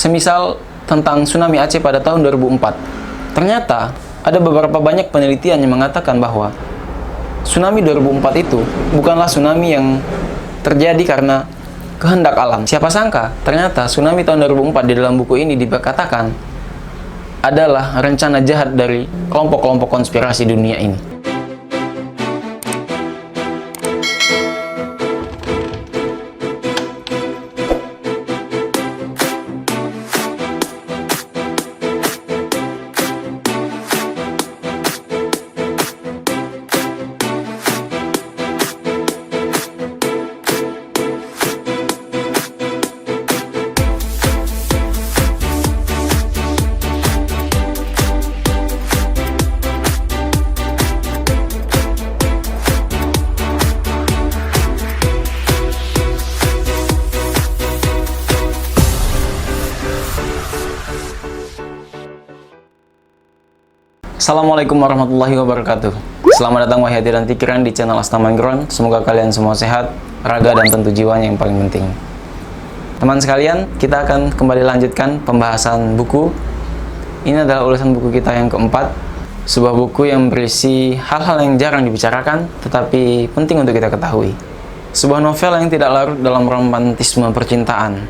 Semisal tentang tsunami Aceh pada tahun 2004. Ternyata ada beberapa banyak penelitian yang mengatakan bahwa tsunami 2004 itu bukanlah tsunami yang terjadi karena kehendak alam. Siapa sangka, ternyata tsunami tahun 2004 di dalam buku ini dikatakan adalah rencana jahat dari kelompok-kelompok konspirasi dunia ini. Assalamualaikum warahmatullahi wabarakatuh. Selamat datang wahai hati dan pikiran di channel Astaman Ground. Semoga kalian semua sehat, raga dan tentu jiwanya yang paling penting. Teman sekalian, kita akan kembali lanjutkan pembahasan buku. Ini adalah ulasan buku kita yang keempat. Sebuah buku yang berisi hal-hal yang jarang dibicarakan, tetapi penting untuk kita ketahui. Sebuah novel yang tidak larut dalam romantisme percintaan,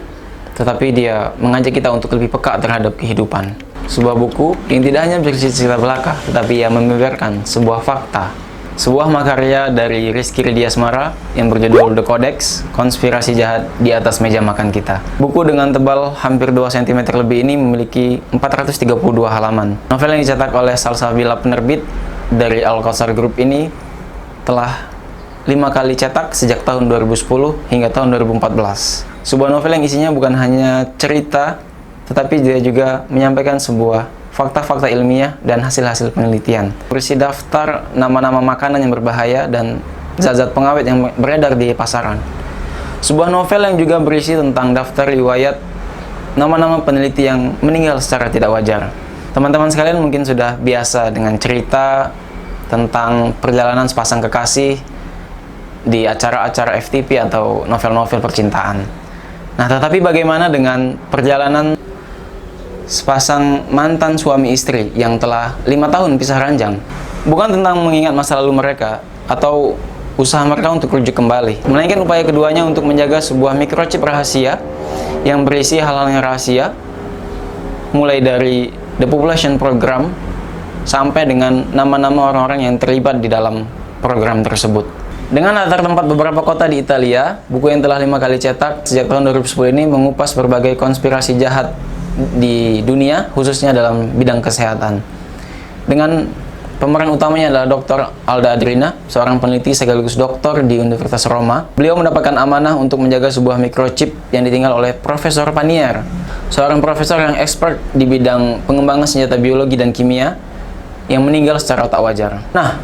tetapi dia mengajak kita untuk lebih peka terhadap kehidupan. Sebuah buku yang tidak hanya berisi cerita belaka, tetapi ia membeberkan sebuah fakta. Sebuah makarya dari Rizky Ridiyasmara yang berjudul The Codex, Konspirasi Jahat di Atas Meja Makan Kita. Buku dengan tebal hampir 2 cm lebih ini memiliki 432 halaman. Novel yang dicetak oleh Salsabila Penerbit dari Al-Kautsar Group ini telah 5 kali cetak sejak tahun 2010 hingga tahun 2014. Sebuah novel yang isinya bukan hanya cerita, tetapi dia juga menyampaikan sebuah fakta-fakta ilmiah dan hasil-hasil penelitian. Berisi daftar nama-nama makanan yang berbahaya dan zat-zat pengawet yang beredar di pasaran. Sebuah novel yang juga berisi tentang daftar riwayat nama-nama peneliti yang meninggal secara tidak wajar. Teman-teman sekalian mungkin sudah biasa dengan cerita tentang perjalanan sepasang kekasih di acara-acara FTP atau novel-novel percintaan. Nah, tetapi bagaimana dengan perjalanan sepasang mantan suami istri yang telah 5 tahun pisah ranjang? Bukan tentang mengingat masa lalu mereka atau usaha mereka untuk rujuk kembali, melainkan upaya keduanya untuk menjaga sebuah microchip rahasia yang berisi hal-hal yang rahasia, mulai dari depopulation program sampai dengan nama-nama orang-orang yang terlibat di dalam program tersebut. Dengan latar tempat beberapa kota di Italia, buku yang telah 5 kali cetak sejak tahun 2010 ini mengupas berbagai konspirasi jahat di dunia, khususnya dalam bidang kesehatan. Dengan pemeran utamanya adalah Dr. Alda Adrina, seorang peneliti sekaligus doktor di Universitas Roma. Beliau mendapatkan amanah untuk menjaga sebuah microchip yang ditinggal oleh Profesor Panier, seorang profesor yang expert di bidang pengembangan senjata biologi dan kimia yang meninggal secara tak wajar. Nah,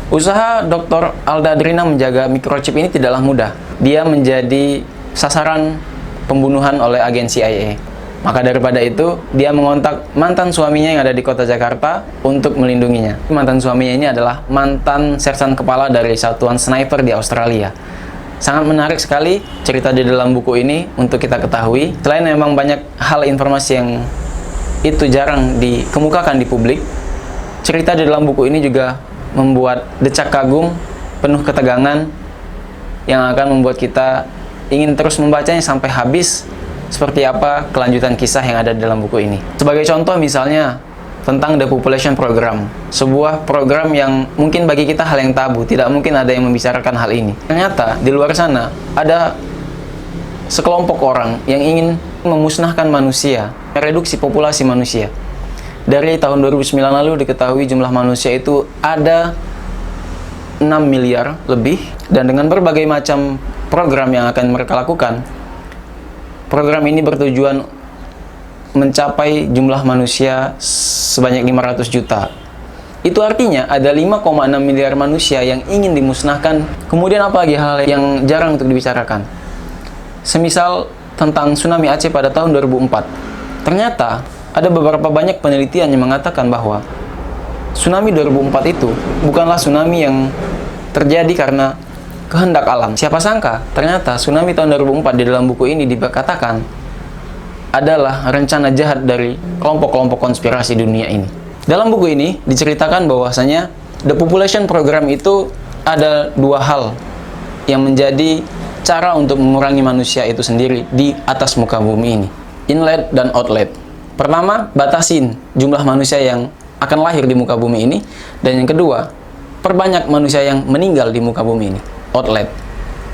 usaha Dr. Alda Adrina menjaga microchip ini tidaklah mudah. Dia menjadi sasaran pembunuhan oleh agen CIA. Maka daripada itu, dia mengontak mantan suaminya yang ada di kota Jakarta untuk melindunginya. Mantan suaminya ini adalah mantan sersan kepala dari satuan sniper di Australia. Sangat menarik sekali cerita di dalam buku ini untuk kita ketahui. Selain memang banyak hal informasi yang itu jarang dikemukakan di publik, cerita di dalam buku ini juga membuat decak kagum, penuh ketegangan, yang akan membuat kita ingin terus membacanya sampai habis. Seperti apa kelanjutan kisah yang ada di dalam buku ini. Sebagai contoh misalnya tentang depopulation program, sebuah program yang mungkin bagi kita hal yang tabu, tidak mungkin ada yang membicarakan hal ini. Ternyata di luar sana ada sekelompok orang yang ingin memusnahkan manusia, mereduksi populasi manusia. Dari tahun 2009 lalu diketahui jumlah manusia itu ada 6 miliar lebih, dan dengan berbagai macam program yang akan mereka lakukan, program ini bertujuan mencapai jumlah manusia sebanyak 500 juta. Itu artinya ada 5,6 miliar manusia yang ingin dimusnahkan. Kemudian apalagi hal yang jarang untuk dibicarakan? Semisal tentang tsunami Aceh pada tahun 2004. Ternyata ada beberapa banyak penelitian yang mengatakan bahwa tsunami 2004 itu bukanlah tsunami yang terjadi karena kehendak alam. Siapa sangka, ternyata tsunami tahun 2004 di dalam buku ini dikatakan adalah rencana jahat dari kelompok-kelompok konspirasi dunia ini. Dalam buku ini diceritakan bahwasanya The Population Program itu ada dua hal yang menjadi cara untuk mengurangi manusia itu sendiri di atas muka bumi ini. Inlet dan outlet. Pertama, batasin jumlah manusia yang akan lahir di muka bumi ini. Dan yang kedua, perbanyak manusia yang meninggal di muka bumi ini. Outlet.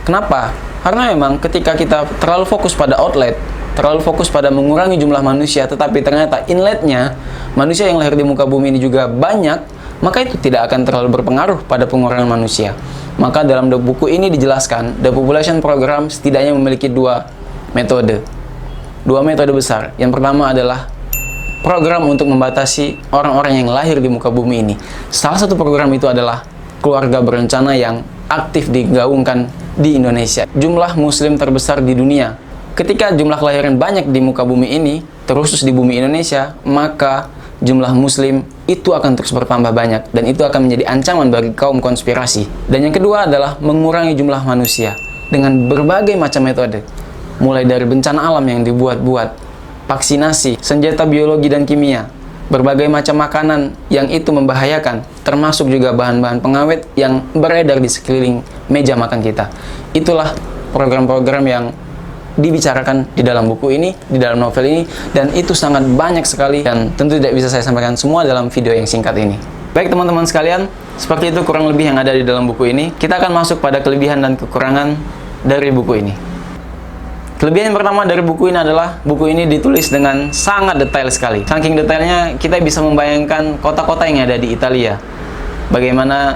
Kenapa? Karena memang ketika kita terlalu fokus pada outlet, terlalu fokus pada mengurangi jumlah manusia, tetapi ternyata inletnya, manusia yang lahir di muka bumi ini juga banyak, maka itu tidak akan terlalu berpengaruh pada pengurangan manusia. Maka dalam buku ini dijelaskan, The Population Program setidaknya memiliki dua metode besar. Yang pertama adalah program untuk membatasi orang-orang yang lahir di muka bumi ini. Salah satu program itu adalah keluarga berencana yang aktif digaungkan di Indonesia. Jumlah muslim terbesar di dunia. Ketika jumlah kelahiran banyak di muka bumi ini, terkhusus di bumi Indonesia, maka jumlah muslim itu akan terus bertambah banyak, dan itu akan menjadi ancaman bagi kaum konspirasi. Dan yang kedua adalah mengurangi jumlah manusia dengan berbagai macam metode, mulai dari bencana alam yang dibuat-buat, vaksinasi, senjata biologi dan kimia, berbagai macam makanan yang itu membahayakan, termasuk juga bahan-bahan pengawet yang beredar di sekeliling meja makan kita. Itulah program-program yang dibicarakan di dalam buku ini, di dalam novel ini, dan itu sangat banyak sekali dan tentu tidak bisa saya sampaikan semua dalam video yang singkat ini. Baik teman-teman sekalian, seperti itu kurang lebih yang ada di dalam buku ini. Kita akan masuk pada kelebihan dan kekurangan dari buku ini. Kelebihan yang pertama dari buku ini adalah buku ini ditulis dengan sangat detail sekali. Saking detailnya kita bisa membayangkan kota-kota yang ada di Italia. Bagaimana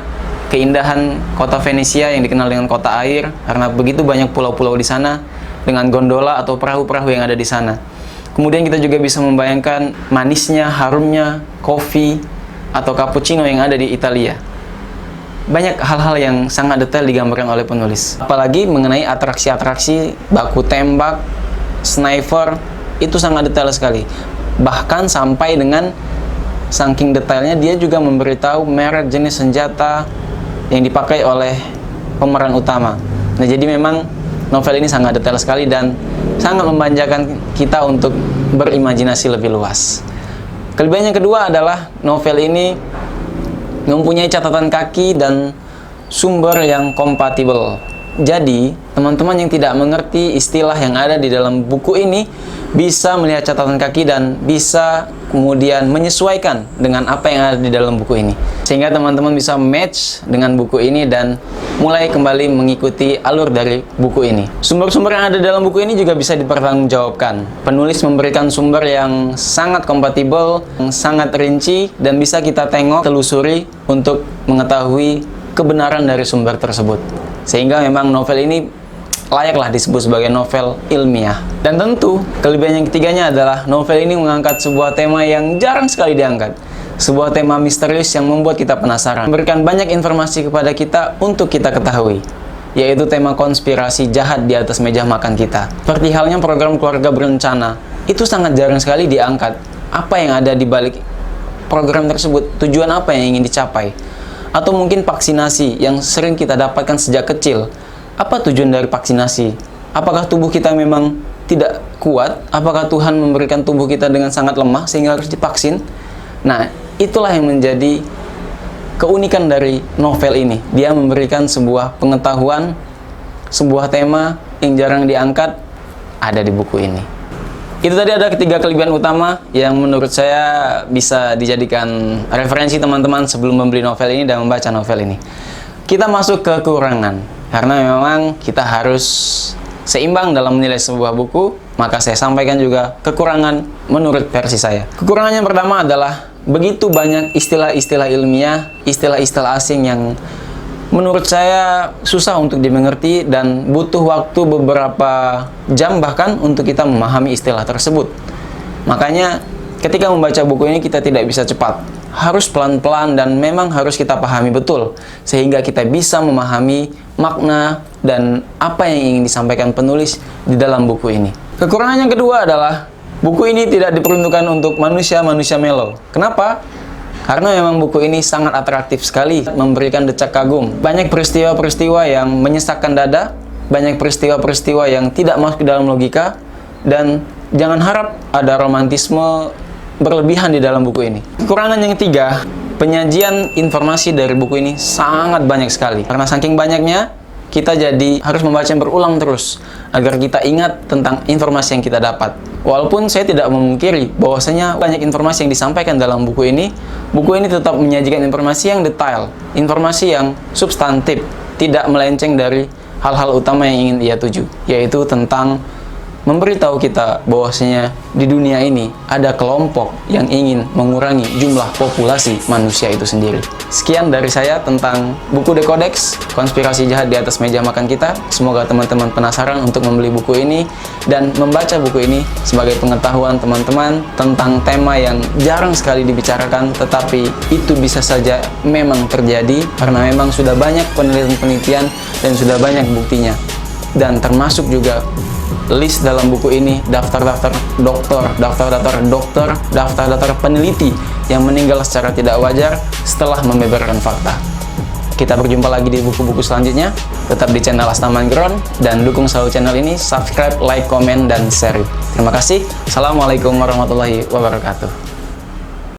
keindahan kota Venesia yang dikenal dengan kota air, karena begitu banyak pulau-pulau di sana, dengan gondola atau perahu-perahu yang ada di sana. Kemudian kita juga bisa membayangkan manisnya, harumnya kopi atau cappuccino yang ada di Italia. Banyak hal-hal yang sangat detail digambarkan oleh penulis. Apalagi mengenai atraksi-atraksi, baku tembak, sniper, itu sangat detail sekali. Bahkan sampai dengan saking detailnya dia juga memberitahu merek jenis senjata yang dipakai oleh pemeran utama. Nah, jadi memang novel ini sangat detail sekali dan sangat memanjakan kita untuk berimajinasi lebih luas. Kelebihan yang kedua adalah novel ini mempunyai catatan kaki dan sumber yang kompatibel. Jadi, teman-teman yang tidak mengerti istilah yang ada di dalam buku ini bisa melihat catatan kaki dan bisa kemudian menyesuaikan dengan apa yang ada di dalam buku ini. Sehingga teman-teman bisa match dengan buku ini dan mulai kembali mengikuti alur dari buku ini. Sumber-sumber yang ada dalam buku ini juga bisa dipertanggungjawabkan. Penulis memberikan sumber yang sangat kompatibel, yang sangat rinci, dan bisa kita tengok, telusuri untuk mengetahui kebenaran dari sumber tersebut. Sehingga memang novel ini layaklah disebut sebagai novel ilmiah. Dan tentu, kelebihan yang ketiganya adalah novel ini mengangkat sebuah tema yang jarang sekali diangkat. Sebuah tema misterius yang membuat kita penasaran. Memberikan banyak informasi kepada kita untuk kita ketahui. Yaitu tema konspirasi jahat di atas meja makan kita. Seperti halnya program keluarga berencana. Itu sangat jarang sekali diangkat. Apa yang ada di balik program tersebut? Tujuan apa yang ingin dicapai? Atau mungkin vaksinasi yang sering kita dapatkan sejak kecil. Apa tujuan dari vaksinasi? Apakah tubuh kita memang tidak kuat? Apakah Tuhan memberikan tubuh kita dengan sangat lemah sehingga harus divaksin? Nah, itulah yang menjadi keunikan dari novel ini. Dia memberikan sebuah pengetahuan, sebuah tema yang jarang diangkat ada di buku ini. Itu tadi ada ketiga kelebihan utama yang menurut saya bisa dijadikan referensi teman-teman sebelum membeli novel ini dan membaca novel ini. Kita masuk ke kekurangan, karena memang kita harus seimbang dalam menilai sebuah buku, maka saya sampaikan juga kekurangan menurut versi saya. Kekurangan yang pertama adalah begitu banyak istilah-istilah ilmiah, istilah-istilah asing yang menurut saya susah untuk dimengerti dan butuh waktu beberapa jam bahkan untuk kita memahami istilah tersebut. Makanya ketika membaca buku ini kita tidak bisa cepat, harus pelan-pelan dan memang harus kita pahami betul sehingga kita bisa memahami makna dan apa yang ingin disampaikan penulis di dalam buku ini. Kekurangan yang kedua adalah buku ini tidak diperuntukkan untuk manusia-manusia melo. Kenapa? Karena memang buku ini sangat atraktif sekali, memberikan decak kagum. Banyak peristiwa-peristiwa yang menyesakkan dada, banyak peristiwa-peristiwa yang tidak masuk ke dalam logika, dan jangan harap ada romantisme berlebihan di dalam buku ini. Kekurangan yang ketiga, penyajian informasi dari buku ini sangat banyak sekali. Karena saking banyaknya, kita jadi harus membaca berulang terus agar kita ingat tentang informasi yang kita dapat. Walaupun saya tidak memungkiri bahwasanya banyak informasi yang disampaikan dalam buku ini tetap menyajikan informasi yang detail, informasi yang substantif, tidak melenceng dari hal-hal utama yang ingin ia tuju, yaitu tentang memberitahu kita bahwasanya di dunia ini ada kelompok yang ingin mengurangi jumlah populasi manusia itu sendiri. Sekian dari saya tentang buku The Codex, Konspirasi Jahat di Atas Meja Makan Kita. Semoga teman-teman penasaran untuk membeli buku ini dan membaca buku ini sebagai pengetahuan teman-teman tentang tema yang jarang sekali dibicarakan, tetapi itu bisa saja memang terjadi karena memang sudah banyak penelitian-penelitian dan sudah banyak buktinya. Dan termasuk juga list dalam buku ini daftar-daftar dokter, daftar-daftar peneliti yang meninggal secara tidak wajar setelah membeberkan fakta. Kita berjumpa lagi di buku-buku selanjutnya. Tetap di channel Astaman Ground dan dukung selalu channel ini, subscribe, like, komen, dan share. Terima kasih. Assalamualaikum warahmatullahi wabarakatuh.